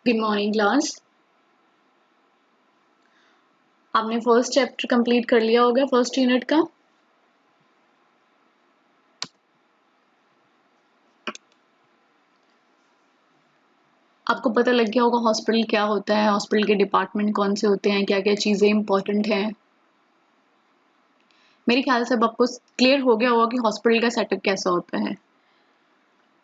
Good morning class. आपने first chapter complete कर लिया होगा फर्स्ट यूनिट का। आपको पता लग गया होगा हॉस्पिटल क्या होता है, हॉस्पिटल के डिपार्टमेंट कौन से होते हैं, क्या क्या चीज़ें इंपॉर्टेंट हैं। मेरे ख्याल से अब आपको क्लियर हो गया होगा कि हॉस्पिटल का सेटअप कैसा होता है।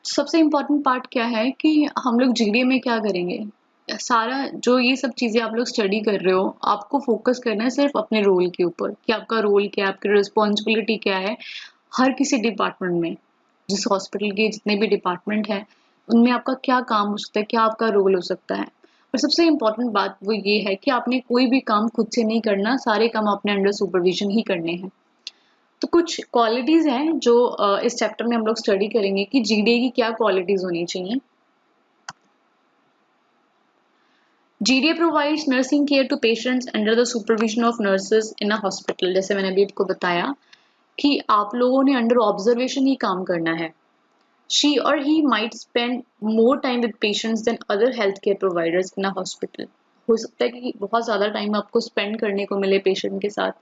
सबसे इम्पोर्टेंट पार्ट क्या है कि हम लोग जीडीए में क्या करेंगे। सारा जो ये सब चीज़ें आप लोग स्टडी कर रहे हो, आपको फोकस करना है सिर्फ अपने रोल के ऊपर कि आपका रोल क्या है, आपकी रिस्पॉन्सिबिलिटी क्या है। हर किसी डिपार्टमेंट में, जिस हॉस्पिटल के जितने भी डिपार्टमेंट हैं, उनमें आपका क्या काम हो सकता है, क्या आपका रोल हो सकता है। और सबसे इम्पोर्टेंट बात वो ये है कि आपने कोई भी काम खुद से नहीं करना, सारे काम अपने अंडर सुपरविजन ही करने हैं। तो कुछ क्वालिटीज हैं जो इस चैप्टर में हम लोग स्टडी करेंगे कि जीडीए की क्या क्वालिटीज होनी चाहिए। GDA provides nursing care to patients under the supervision of nurses in a hospital. जैसे मैंने अभी आपको बताया कि आप लोगों ने अंडर ऑब्जर्वेशन ही काम करना है। She or he might spend more time with patients than other healthcare providers in a hospital. हो सकता है कि बहुत ज़्यादा टाइम आपको स्पेंड करने को मिले पेशेंट के साथ,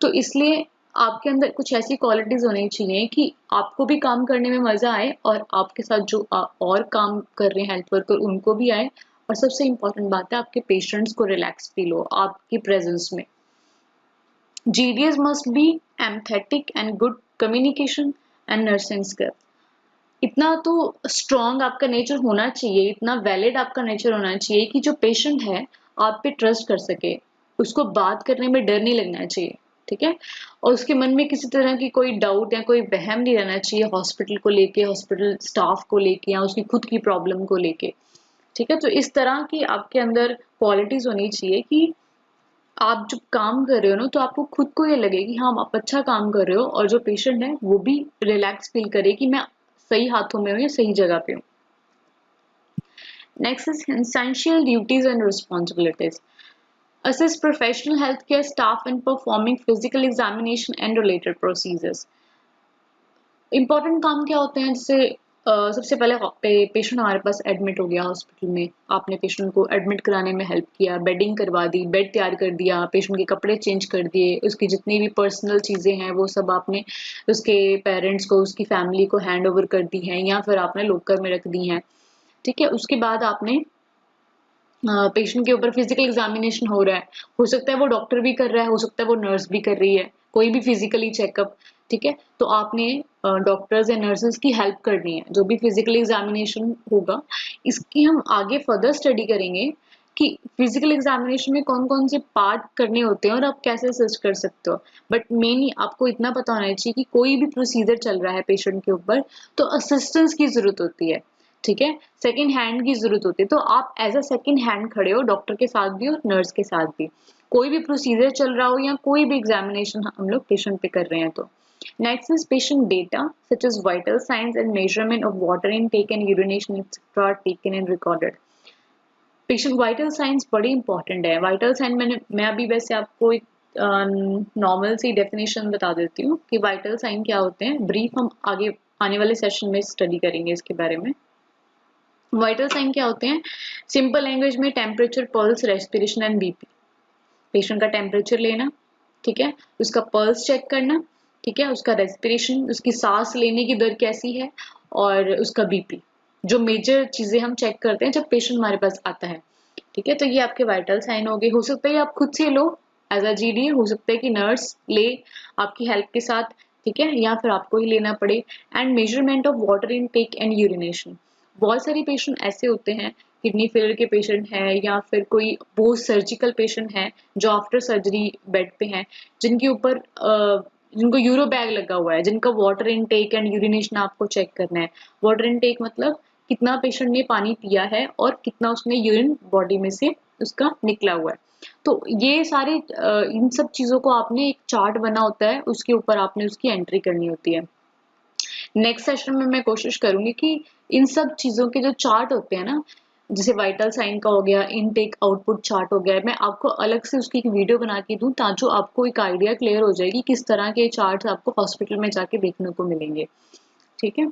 तो इसलिए आपके अंदर कुछ ऐसी क्वालिटीज होनी चाहिए कि आपको भी काम करने में मज़ा आए और आपके साथ जो और काम कर रहे हैं हेल्थ वर्कर उनको भी आए। और सबसे इम्पोर्टेंट बात है आपके पेशेंट्स को रिलैक्स फील हो आपकी प्रेजेंस में। GDS must be empathetic and good communication and nursing skill। इतना तो स्ट्रॉन्ग आपका नेचर होना चाहिए, इतना वैलिड आपका नेचर होना चाहिए कि जो पेशेंट है आप पे ट्रस्ट कर सके, उसको बात करने में डर नहीं लगना चाहिए। ठीक है, और उसके मन में किसी तरह की कोई डाउट या कोई वहम नहीं रहना चाहिए हॉस्पिटल को लेके, हॉस्पिटल स्टाफ को लेके या उसकी खुद की प्रॉब्लम को लेके। ठीक है, तो इस तरह की आपके अंदर क्वालिटीज होनी चाहिए कि आप जब काम कर रहे हो ना, तो आपको खुद को ये लगे कि हाँ आप अच्छा काम कर रहे हो, और जो पेशेंट है वो भी रिलैक्स फील करे कि मैं सही हाथों में हूँ या सही जगह पे हूँ। Next is essential duties and responsibilities. Assist professional healthcare staff in performing physical examination and related procedures। Important काम क्या होते हैं, जैसे सबसे पहले पेशेंट हमारे पास एडमिट हो गया हॉस्पिटल में, आपने पेशेंट को एडमिट कराने में हेल्प किया, बेडिंग करवा दी, बेड तैयार कर दिया, पेशेंट के कपड़े चेंज कर दिए, उसकी जितनी भी पर्सनल चीज़ें हैं वो सब आपने उसके पेरेंट्स को, उसकी फैमिली को हैंड ओवर कर दी हैं या फिर आपने लॉकर में रख दी हैं। ठीक है, उसके बाद आपने पेशेंट के ऊपर फिजिकल एग्जामिनेशन हो रहा है, हो सकता है वो डॉक्टर भी कर रहा है, हो सकता है वो नर्स भी कर रही है, कोई भी फिजिकली चेकअप। ठीक है, तो आपने डॉक्टर्स या नर्सेज की हेल्प करनी है जो भी फिजिकल एग्जामिनेशन होगा। इसकी हम आगे फर्दर स्टडी करेंगे कि फिजिकल एग्जामिनेशन में कौन कौन से पार्ट करने होते हैं और आप कैसे असिस्ट कर सकते हो। बट मेनली आपको इतना पता होना चाहिए कि कोई भी प्रोसीजर चल रहा है पेशेंट के ऊपर तो असिस्टेंस की जरूरत होती है। ठीक है, सेकंड हैंड की जरूरत होती है, तो आप एज अ सेकंड हैंड खड़े हो डॉक्टर के साथ भी और नर्स के साथ भी, कोई भी प्रोसीजर चल रहा हो या कोई भी एग्जामिनेशन हम लोग पेशेंट पे कर रहे हैं तो। Next is patient data such as vital signs and measurement of water intake and urination etcetera taken and recorded. Patient vital signs बड़ी इंपॉर्टेंट है। वाइटल साइन मैं अभी वैसे आपको एक नॉर्मल सी डेफिनेशन बता देती हूँ कि वाइटल साइन क्या होते हैं। ब्रीफ हम आगे आने वाले सेशन में स्टडी करेंगे इसके बारे में। वाइटल साइन क्या होते हैं, सिंपल लैंग्वेज में temperature, pulse, respiration and BP. Patient का टेम्परेचर लेना, ठीक है, उसका पल्स चेक करना, ठीक है, उसका रेस्पिरेशन, उसकी सांस लेने की दर कैसी है, और उसका बीपी। जो मेजर चीजें हम चेक करते हैं जब पेशेंट हमारे पास आता है। ठीक है, तो ये आपके वाइटल साइन हो गए। हो सकता है आप खुद से लो एज अ जीडी, हो सकता है कि नर्स ले आपकी हेल्प के साथ, ठीक है, या फिर आपको ही लेना पड़े। And measurement of water intake and urination. बहुत सारे पेशेंट ऐसे होते हैं, किडनी फेलियर के पेशेंट हैं या फिर कोई पोस्ट सर्जिकल पेशेंट हैं जो आफ्टर सर्जरी बेड पे हैं, जिनके ऊपर जिनको यूरो बैग लगा हुआ है, जिनका वाटर इनटेक एंड यूरिनेशन आपको चेक करना है। वाटर इनटेक मतलब कितना पेशेंट ने पानी पिया है और कितना उसने यूरिन बॉडी में से उसका निकला हुआ है। तो ये सारे इन सब चीजों को आपने एक चार्ट बना होता है, उसके ऊपर आपने उसकी एंट्री करनी होती है। नेक्स्ट सेशन में मैं कोशिश करूंगी कि इन सब चीजों के जो चार्ट होते हैं ना, जैसे वाइटल साइन का हो गया, इनटेक आउटपुट चार्ट हो गया, मैं आपको अलग से उसकी एक वीडियो बना के दूं ताकि आपको एक आइडिया क्लियर हो जाएगी किस तरह के चार्ट्स आपको हॉस्पिटल में जाके देखने को मिलेंगे। ठीक है,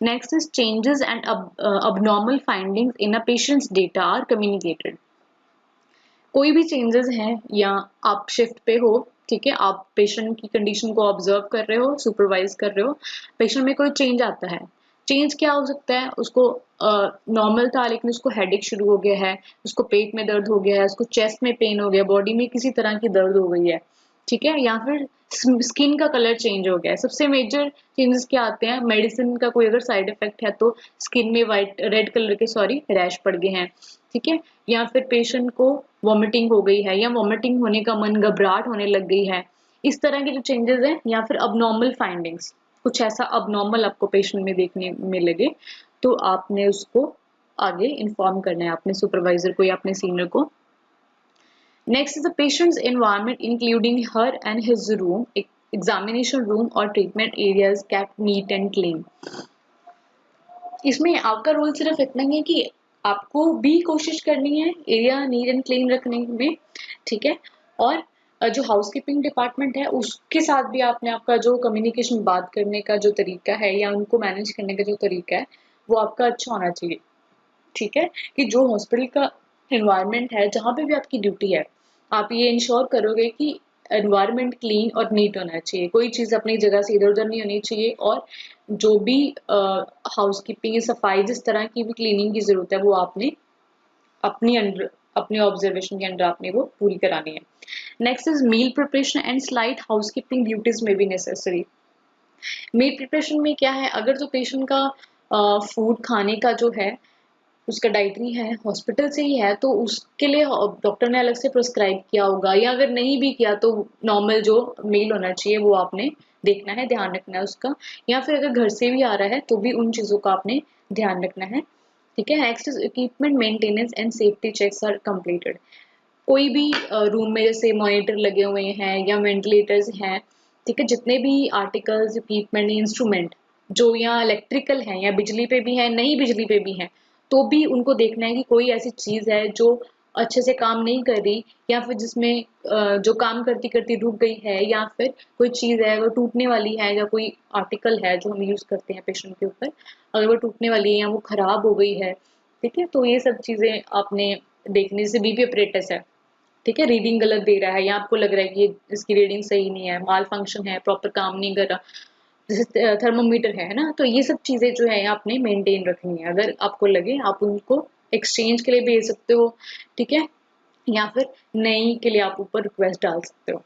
Next is changes and abnormal findings in a patient's data are communicated. कोई भी चेंजेस हैं या आप शिफ्ट पे हो, ठीक है, आप पेशेंट की कंडीशन को ऑब्जर्व कर रहे हो, सुपरवाइज कर रहे हो, पेशेंट में कोई चेंज आता है। चेंज क्या हो सकता है, उसको नॉर्मल था लेकिन उसको हेडेक शुरू हो गया है, उसको पेट में दर्द हो गया है, उसको चेस्ट में पेन हो गया, बॉडी में किसी तरह की दर्द हो गई है, ठीक है, या फिर स्किन का कलर चेंज हो गया है। सबसे मेजर चेंजेस क्या आते हैं, मेडिसिन का कोई अगर साइड इफेक्ट है तो स्किन में वाइट रेड कलर के रैश पड़ गए हैं, ठीक है, या फिर पेशेंट को वॉमिटिंग हो गई है या वॉमिटिंग होने का मन, घबराहट होने लग गई है। इस तरह के जो चेंजेस हैं या फिर अबनॉर्मल फाइंडिंग्स, कुछ ऐसा अबनॉर्मल आपको पेशेंट में देखने में लगे तो आपने उसको आगे इन्फॉर्म करना है अपने सुपरवाइजर को या अपने सीनियर को। Next is the patient's environment, including her and his room, examination room or treatment areas kept neat and clean. इसमें आपका रोल सिर्फ इतना ही है कि आपको भी कोशिश करनी है एरिया नीट एंड क्लीन रखने में, ठीक है, और जो हाउसकीपिंग डिपार्टमेंट है उसके साथ भी आपने आपका जो कम्युनिकेशन बात करने का जो तरीका है या उनको मैनेज करने का जो तरीका है वो आपका अच्छा होना चाहिए, ठीक है, कि जो हॉस्पिटल का एनवायरनमेंट है जहाँ पे भी आपकी ड्यूटी है आप ये इंश्योर करोगे कि एनवायरनमेंट क्लीन और नीट होना चाहिए, कोई चीज़ अपनी जगह से इधर उधर नहीं होनी चाहिए, और जो भी हाउसकीपिंग सफाई जिस तरह की भी क्लीनिंग की जरूरत है वो आपने अपनी अंडर अपने ऑब्जर्वेशन के अंडर आपने वो पूरी करानी है। Next is meal preparation and slight housekeeping duties में भी नेसेसरी। मील प्रिपरेशन में क्या है, अगर तो पेशेंट का फूड खाने का जो है उसका डाइटरी है हॉस्पिटल से ही है तो उसके लिए डॉक्टर ने अलग से प्रिस्क्राइब किया होगा, या अगर नहीं भी किया तो नॉर्मल जो मील होना चाहिए वो आपने देखना है, ध्यान रखना है उसका, या फिर अगर घर से भी आ रहा है तो भी उन चीज़ों का आपने ध्यान रखना है, ठीक है। Next is equipment maintenance and safety checks are completed. कोई भी रूम में जैसे मॉनिटर लगे हुए हैं या वेंटिलेटर्स हैं, ठीक है, जितने भी आर्टिकल्स इक्विपमेंट इंस्ट्रूमेंट जो या इलेक्ट्रिकल हैं या बिजली पे भी हैं नहीं बिजली पे भी हैं तो भी उनको देखना है कि कोई ऐसी चीज़ है जो अच्छे से काम नहीं कर रही, या फिर जिसमें जो काम करती करती रुक गई है, या फिर कोई चीज़ है वो टूटने वाली है, या कोई आर्टिकल है जो हम यूज़ करते हैं पेशेंट के ऊपर अगर वो टूटने वाली है या वो खराब हो गई है, ठीक है, तो ये सब चीज़ें आपने देखने से बीपी ऑपरेटस है, ठीक है, रीडिंग गलत दे रहा है या आपको लग रहा है कि इसकी रीडिंग सही नहीं है, माल फंक्शन है, प्रॉपर काम नहीं कर रहा, जैसे थर्मोमीटर है ना, तो ये सब चीज़ें जो है आपने मेंटेन रखनी है। अगर आपको लगे आप उनको एक्सचेंज के लिए भेज सकते हो, ठीक है, या फिर नई के लिए आप ऊपर रिक्वेस्ट डाल सकते हो।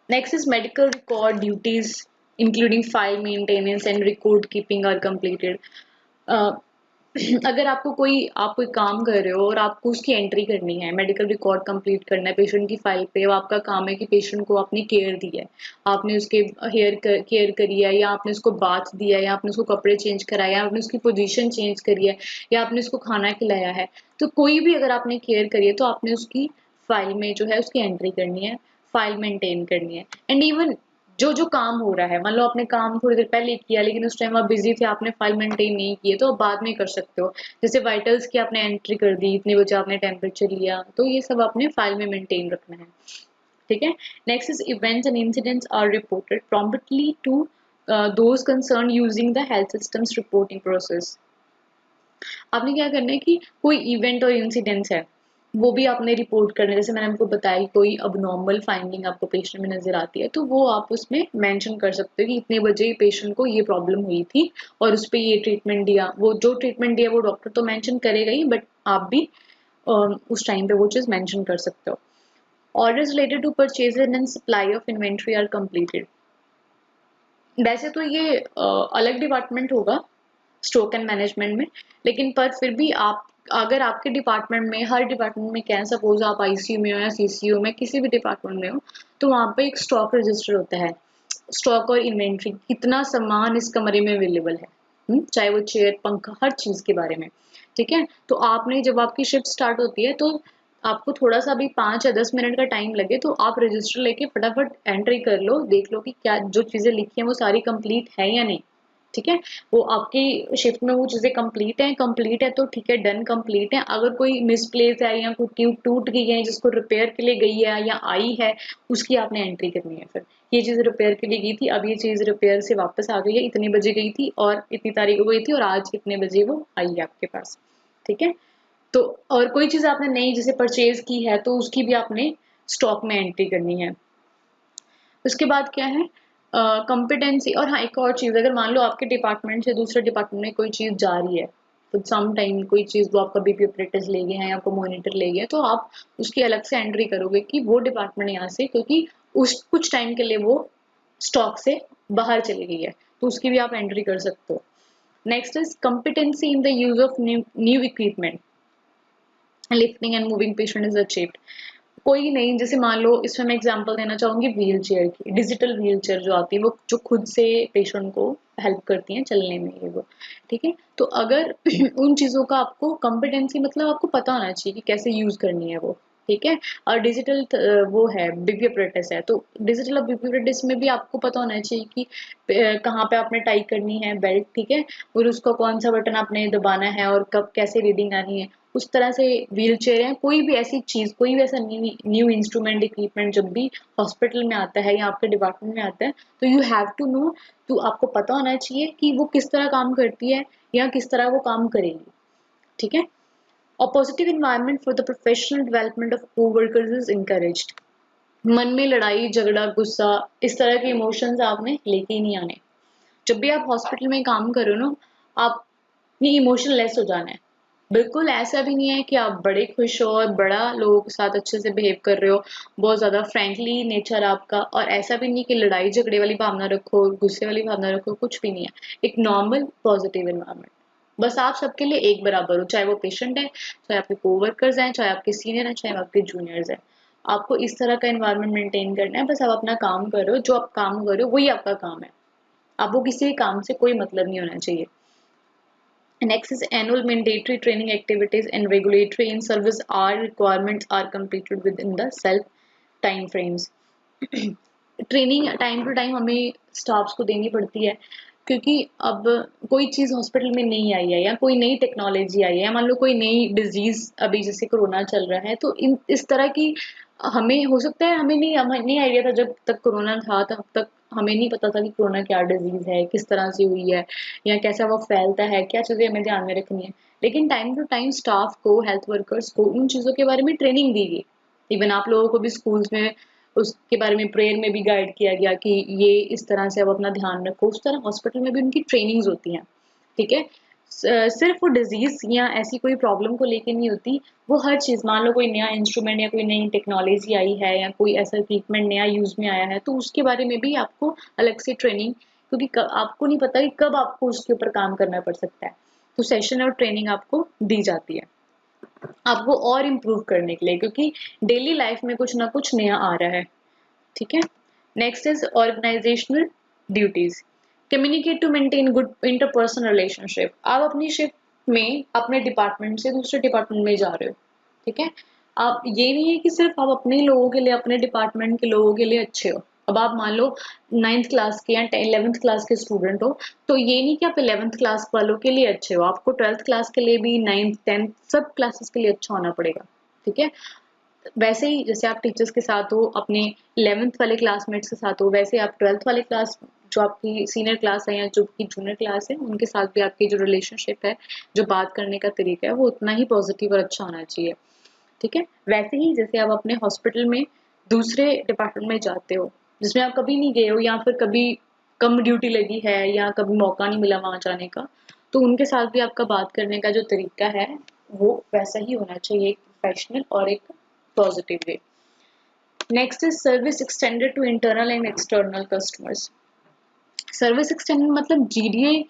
Next is medical record duties including file maintenance and record keeping are completed. अगर आपको आप कोई काम कर रहे हो और आपको उसकी एंट्री करनी है, मेडिकल रिकॉर्ड कंप्लीट करना है पेशेंट की फाइल पे, और आपका काम है कि पेशेंट को आपने केयर दी है, आपने उसके केयर करी है, या आपने उसको बाथ दिया है, या आपने उसको कपड़े चेंज कराया, या आपने उसकी पोजीशन चेंज करी है, या आपने उसको खाना खिलाया है, तो कोई भी अगर आपने केयर करी है तो आपने उसकी फाइल में जो है उसकी एंट्री करनी है, फाइल मेंटेन करनी है। एंड इवन जो जो काम हो रहा है, मान लो आपने काम थोड़ी देर पहले किया लेकिन उस टाइम आप बिजी थे, आपने फाइल मेंटेन नहीं की है तो आप बाद में कर सकते हो, जैसे वाइटल्स की आपने एंट्री कर दी, इतने बजे आपने टेम्परेचर लिया, तो ये सब आपने फाइल में मेंटेन रखना है, ठीक है। Next is events and incidents are reported promptly to those concerned using the health systems reporting process. आपने क्या करना है कि कोई इवेंट और इंसिडेंट्स है वो भी आपने रिपोर्ट करना है, जैसे मैंने आपको बताया कि कोई अबनॉर्मल फाइंडिंग आपको पेशेंट में नजर आती है तो वो आप उसमें मेंशन कर सकते हो कि इतने बजे पेशेंट को ये प्रॉब्लम हुई थी और उस पर ये ट्रीटमेंट दिया, वो जो ट्रीटमेंट दिया वो डॉक्टर तो मेंशन करेगा ही, बट आप भी उस टाइम पे वो चीज़ मेंशन कर सकते हो। Orders related to purchase and supply of inventory are completed. वैसे तो ये अलग डिपार्टमेंट होगा स्टॉक एंड मैनेजमेंट में, लेकिन पर फिर भी आप अगर आपके डिपार्टमेंट में, हर डिपार्टमेंट में क्या है, सपोज आप आईसीयू में हो या सीसीयू में किसी भी डिपार्टमेंट में हो तो वहाँ पे एक स्टॉक रजिस्टर होता है, स्टॉक और इन्वेंट्री कितना सामान इस कमरे में अवेलेबल है, चाहे वो चेयर पंखा हर चीज़ के बारे में, ठीक है। तो आपने जब आपकी शिफ्ट स्टार्ट होती है तो आपको थोड़ा सा भी 5 या 10 मिनट का टाइम लगे तो आप रजिस्टर लेके फटाफट एंट्री कर लो, देख लो कि क्या जो चीज़ें लिखी हैं वो सारी कंप्लीट है या नहीं, ठीक है, वो आपकी शिफ्ट में वो चीज़ें कंप्लीट है तो ठीक है, डन कंप्लीट है। अगर कोई मिसप्लेस है या कोई ट्यूब टूट गई है जिसको रिपेयर के लिए गई है या आई है, उसकी आपने एंट्री करनी है। फिर ये चीज़ रिपेयर के लिए गई थी, अब ये चीज़ रिपेयर से वापस आ गई है, इतने बजे गई थी और इतनी तारीख को गई थी और आज कितने बजे वो आई है आपके पास। ठीक है, तो और कोई चीज़ आपने नई जैसे परचेज की है तो उसकी भी आपने स्टॉक में एंट्री करनी है। उसके बाद क्या है, कॉम्पिटेंसी। और हाँ, एक और चीज़, अगर मान लो आपके डिपार्टमेंट से दूसरे डिपार्टमेंट में कोई चीज़ जा रही है, तो सम टाइम कोई चीज़ वो आपका बीपी ऑपरेटर्स ले गए हैं या आपको मॉनिटर ले गया, तो आप उसकी अलग से एंट्री करोगे कि वो डिपार्टमेंट यहाँ से, क्योंकि उस कुछ टाइम के लिए वो स्टॉक से बाहर चली गई है, तो उसकी भी आप एंट्री कर सकते हो। Next is competency in the use of new equipment, lifting and moving patient is achieved. कोई नहीं, जैसे मान लो इसमें मैं एग्जांपल देना चाहूंगी व्हील चेयर की, डिजिटल व्हील चेयर जो आती है वो जो खुद से पेशेंट को हेल्प करती हैं चलने में, ये वो। ठीक है, तो अगर उन चीज़ों का आपको कॉम्पिटेंसी मतलब आपको पता होना चाहिए कि कैसे यूज करनी है वो। ठीक है, और डिजिटल वो है बीपी अपरेटिस है, तो डिजिटल बीपी अपरेटिस में भी आपको पता होना चाहिए कि कहाँ पे आपने टाई करनी है बेल्ट। ठीक है, और उसका कौन सा बटन आपने दबाना है और कब कैसे रीडिंग आनी है। उस तरह से व्हील चेयर है, कोई भी ऐसी चीज़, कोई भी ऐसा न्यू इंस्ट्रूमेंट इक्विपमेंट जब भी हॉस्पिटल में आता है या आपके डिपार्टमेंट में आता है, तो यू हैव टू नो, तो आपको पता होना चाहिए कि वो किस तरह काम करती है या किस तरह वो काम करेगी। ठीक है, और positive environment for the professional development of coworkers is encouraged. मन में लड़ाई झगड़ा गुस्सा इस तरह के इमोशंस आपने लेके ही नहीं आने। जब भी आप हॉस्पिटल में काम करो ना, आपने इमोशनलेस हो जाना है। बिल्कुल ऐसा भी नहीं है कि आप बड़े खुश हो और बड़ा लोगों के साथ अच्छे से बिहेव कर रहे हो, बहुत ज़्यादा फ्रेंकली नेचर आपका, और ऐसा भी नहीं कि लड़ाई झगड़े वाली भावना रखो, गुस्से वाली भावना रखो, कुछ भी नहीं है। एक नॉर्मल पॉजिटिव इन्वायरमेंट, बस आप सबके लिए एक बराबर हो, चाहे वो पेशेंट है, चाहे आपके कोवर्कर्स हैं, चाहे आपके सीनियर हैं, चाहे आपके जूनियर्स हैं। आपको इस तरह का इन्वायरमेंट मेंटेन करना है। बस आप अपना काम करो, जो आप काम कर रहे हो वही आपका काम है, आपको किसी भी काम से कोई मतलब नहीं होना चाहिए। Next is annual mandatory training activities and regulatory in-service R requirements are completed within the self time frames. Training time to time हमें स्टाफ्स को देनी पड़ती है, क्योंकि अब कोई चीज़ हॉस्पिटल में नहीं आई है या कोई नई टेक्नोलॉजी आई है, या मान लो कोई नई डिजीज अभी जैसे कोरोना चल रहा है, तो इन इस तरह की हमें हो सकता है हमें नहीं आइडिया था जब तक कोरोना था, तब तक हमें नहीं पता था कि कोरोना क्या डिजीज है, किस तरह से हुई है या कैसा वो फैलता है, क्या चीज़ें हमें ध्यान में रखनी है। लेकिन टाइम टू टाइम स्टाफ को, हेल्थ वर्कर्स को उन चीज़ों के बारे में ट्रेनिंग दी गई। इवन आप लोगों को भी स्कूल्स में उसके बारे में प्रेयर में भी गाइड किया गया कि ये इस तरह से अब अपना ध्यान रखो। उस तरह हॉस्पिटल में भी उनकी ट्रेनिंग्स होती हैं। ठीक है, सिर्फ वो डिजीज या ऐसी कोई प्रॉब्लम को लेके नहीं होती, वो हर चीज़, मान लो कोई नया इंस्ट्रूमेंट या कोई नई टेक्नोलॉजी आई है या कोई ऐसा ट्रीटमेंट नया यूज में आया है, तो उसके बारे में भी आपको अलग से ट्रेनिंग, क्योंकि आपको नहीं पता कि कब आपको उसके ऊपर काम करना पड़ सकता है, तो सेशन और ट्रेनिंग आपको दी जाती है आपको और इम्प्रूव करने के लिए, क्योंकि डेली लाइफ में कुछ ना कुछ नया आ रहा है। ठीक है, next is organisational duties, communicate to maintain good interpersonal relationship. आप अपनी शिफ्ट में अपने डिपार्टमेंट से दूसरे डिपार्टमेंट में जा रहे हो। ठीक है, आप ये नहीं है कि सिर्फ आप अपने लोगों के लिए, अपने डिपार्टमेंट के लोगों के लिए अच्छे हो। अब आप मान लो 9th क्लास के या 11th क्लास के स्टूडेंट हो, तो ये नहीं कि आप 11th क्लास वालों के लिए अच्छे हो, आपको 12th क्लास के लिए भी, 9th 10th सब क्लासेस के लिए अच्छा होना पड़ेगा। ठीक है, वैसे ही जैसे आप टीचर्स के साथ हो, अपने 11th वाले क्लासमेट्स के साथ हो, वैसे आप 12th वाले क्लास, जो आपकी सीनियर क्लास है या जो आपकी जूनियर क्लास है, उनके साथ भी आपकी जो रिलेशनशिप है, जो बात करने का तरीका है, वो उतना ही पॉजिटिव और अच्छा होना चाहिए। ठीक है, वैसे ही जैसे आप अपने हॉस्पिटल में दूसरे डिपार्टमेंट में जाते हो जिसमें आप कभी नहीं गए हो, या फिर कभी कम ड्यूटी लगी है या कभी मौका नहीं मिला वहां जाने का, तो उनके साथ भी आपका बात करने का जो तरीका है वो वैसा ही होना चाहिए, एक प्रोफेशनल और एक positive way. Next is service extended to internal and external customers. Service extended मतलब जीडीए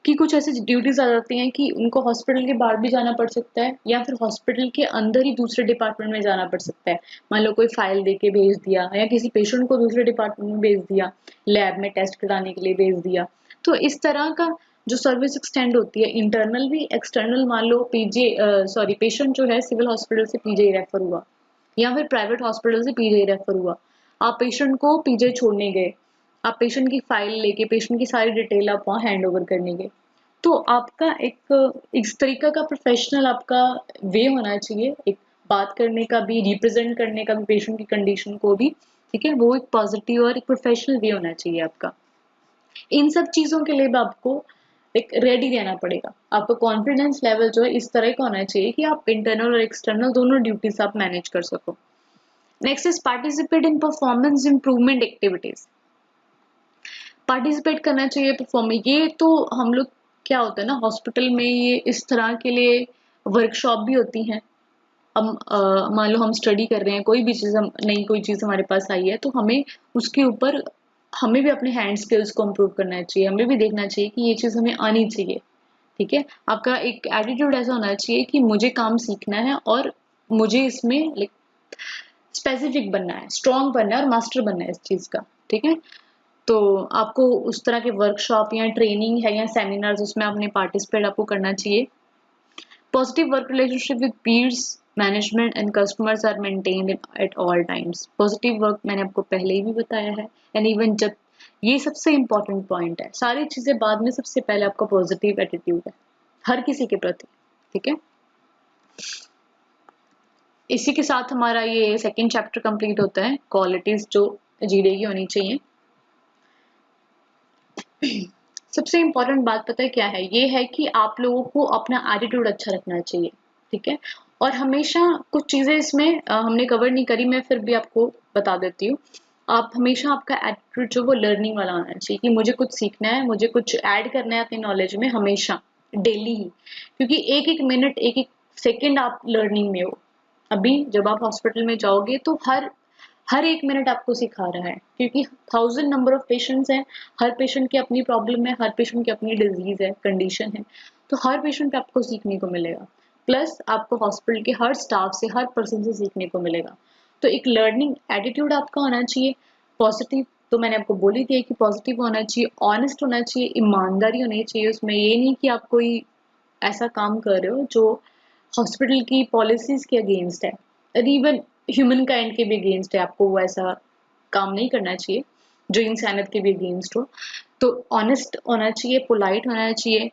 की कुछ ऐसी ड्यूटीज आ जाती हैं कि उनको हॉस्पिटल के बाहर भी जाना पड़ सकता है या फिर हॉस्पिटल के अंदर ही दूसरे डिपार्टमेंट में जाना पड़ सकता है। मान लो कोई फाइल दे के भेज दिया या किसी पेशेंट को दूसरे डिपार्टमेंट में भेज दिया, लैब में टेस्ट कराने के लिए भेज दिया, तो इस तरह का जो सर्विस एक्सटेंड होती है, इंटरनल भी एक्सटर्नल, मान लो पेशेंट जो है सिविल हॉस्पिटल से पीजे रेफर हुआ या फिर प्राइवेट हॉस्पिटल से पीजे रेफर हुआ, आप पेशेंट को पीजे छोड़ने गए, आप पेशेंट की फाइल लेके पेशेंट की सारी डिटेल आप वहाँ हैंड ओवर करने के, तो आपका एक इस तरीका का प्रोफेशनल आपका वे होना चाहिए, एक बात करने का भी, रिप्रेजेंट करने का भी पेशेंट की कंडीशन को भी, ठीक है, वो एक पॉजिटिव और एक प्रोफेशनल वे होना चाहिए आपका। इन सब चीज़ों के लिए भी आपको एक रेडी रहना पड़ेगा। आपका कॉन्फिडेंस लेवल जो है इस तरह का होना चाहिए कि आप इंटरनल और एक्सटर्नल दोनों ड्यूटीज आप मैनेज कर सको। Next is participate in performance improvement activities. Participate करना चाहिए परफॉर्मेंस, ये तो हम लोग क्या होता है ना हॉस्पिटल में, ये इस तरह के लिए वर्कशॉप भी होती हैं। हम मान लो हम स्टडी कर रहे हैं, कोई भी चीज़, हम नई कोई चीज़ हमारे पास आई है, तो हमें उसके ऊपर हमें भी अपने हैंड स्किल्स को इम्प्रूव करना चाहिए, हमें भी देखना चाहिए कि ये चीज़ हमें आनी चाहिए, ठीक है। आपका एक एटीट्यूड ऐसा होना चाहिए कि मुझे काम सीखना है और मुझे इसमें लाइक स्पेसिफिक बनना है, स्ट्रॉन्ग बनना है और मास्टर बनना है इस चीज़ का, ठीक है। तो आपको उस तरह के वर्कशॉप या ट्रेनिंग है या सेमिनार्स, उसमें आपने पार्टिसिपेट आपको करना चाहिए। Positive work relationship with peers, management and customers are maintained at all times. Positive work मैंने आपको पहले ही भी बताया है, and even जब ये सबसे important point है, सारी चीज़ें बाद में, सबसे पहले आपका positive attitude है हर किसी के प्रति, ठीक है। इसी के साथ हमारा ये सेकेंड चैप्टर कंप्लीट होता है, क्वालिटीज जो जीडे की होनी चाहिए। सबसे इम्पोर्टेंट बात पता है क्या है, ये है कि आप लोगों को अपना एटीट्यूड अच्छा रखना चाहिए, ठीक है। और हमेशा कुछ चीज़ें इसमें हमने कवर नहीं करी, मैं फिर भी आपको बता देती हूँ। आप हमेशा आपका एटीट्यूड जो वो लर्निंग वाला होना चाहिए कि मुझे कुछ सीखना है, मुझे कुछ ऐड करना है अपनी नॉलेज में, हमेशा डेली ही, क्योंकि एक एक मिनट एक एक सेकेंड आप लर्निंग में हो। अभी जब आप हॉस्पिटल में जाओगे तो हर एक मिनट आपको सिखा रहा है, क्योंकि 1000 नंबर ऑफ पेशेंट्स हैं, हर पेशेंट की अपनी प्रॉब्लम है, हर पेशेंट की अपनी डिजीज है, कंडीशन है, तो हर पेशेंट पे आपको सीखने को मिलेगा। प्लस आपको हॉस्पिटल के हर स्टाफ से, हर पर्सन से सीखने को मिलेगा। तो एक लर्निंग एटीट्यूड आपका होना चाहिए पॉजिटिव, तो मैंने आपको बोली थी कि पॉजिटिव होना चाहिए, ऑनेस्ट होना चाहिए, ईमानदारी होनी चाहिए उसमें। ये नहीं कि आप कोई ऐसा काम कर रहे हो जो हॉस्पिटल की पॉलिसीज के अगेंस्ट है, और इवन ह्यूमन काइंड के भी अगेंस्ट है, आपको वो ऐसा काम नहीं करना चाहिए जो इंसानियत के भी अगेंस्ट हो। तो ऑनेस्ट होना चाहिए, पोलाइट होना चाहिए,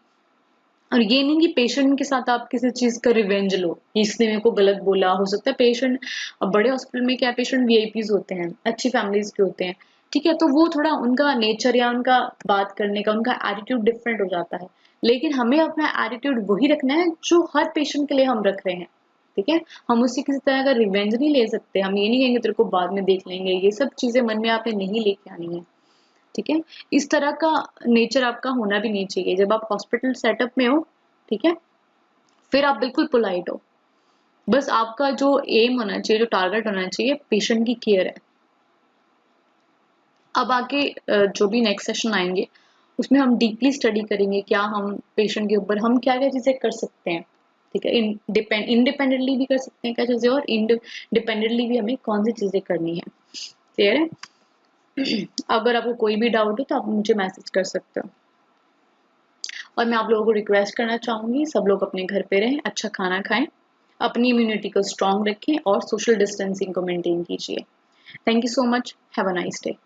और ये नहीं कि पेशेंट के साथ आप किसी चीज़ का रिवेंज लो कि इसने मेरे को गलत बोला। हो सकता है पेशेंट, अब बड़े हॉस्पिटल में क्या पेशेंट वीआईपीज होते हैं, अच्छी फैमिलीज के होते हैं, ठीक है, तो वो थोड़ा उनका नेचर या उनका बात करने का, उनका एटीट्यूड डिफरेंट हो जाता है। लेकिन हमें अपना एटीट्यूड वही रखना है जो हर पेशेंट के लिए हम रख रहे हैं, ठीक है। हम उससे किसी तरह का रिवेंज नहीं ले सकते, हम ये नहीं कहेंगे तेरे को बाद में देख लेंगे, ये सब चीज़ें मन में आपने नहीं लेके आनी है, ठीक है। इस तरह का नेचर आपका होना भी नहीं चाहिए जब आप हॉस्पिटल सेटअप में हो, ठीक है। फिर आप बिल्कुल पोलाइट हो, बस आपका जो एम होना चाहिए, जो टारगेट होना चाहिए, पेशेंट की केयर है। अब आगे जो भी नेक्स्ट सेशन आएंगे उसमें हम डीपली स्टडी करेंगे, क्या हम पेशेंट के ऊपर हम क्या क्या चीज़ें कर सकते हैं, ठीक है। इंडिपेंडेंटली भी कर सकते हैं क्या चीज़ें, और इंडिपेंडेंटली भी हमें कौन सी चीज़ें करनी है, क्लियर है। अगर आपको कोई भी डाउट हो तो आप मुझे मैसेज कर सकते हो। और मैं आप लोगों को रिक्वेस्ट करना चाहूँगी, सब लोग अपने घर पे रहें, अच्छा खाना खाएं, अपनी इम्यूनिटी को स्ट्रॉन्ग रखें और सोशल डिस्टेंसिंग को मेंटेन कीजिए। Thank you so much, have a nice day.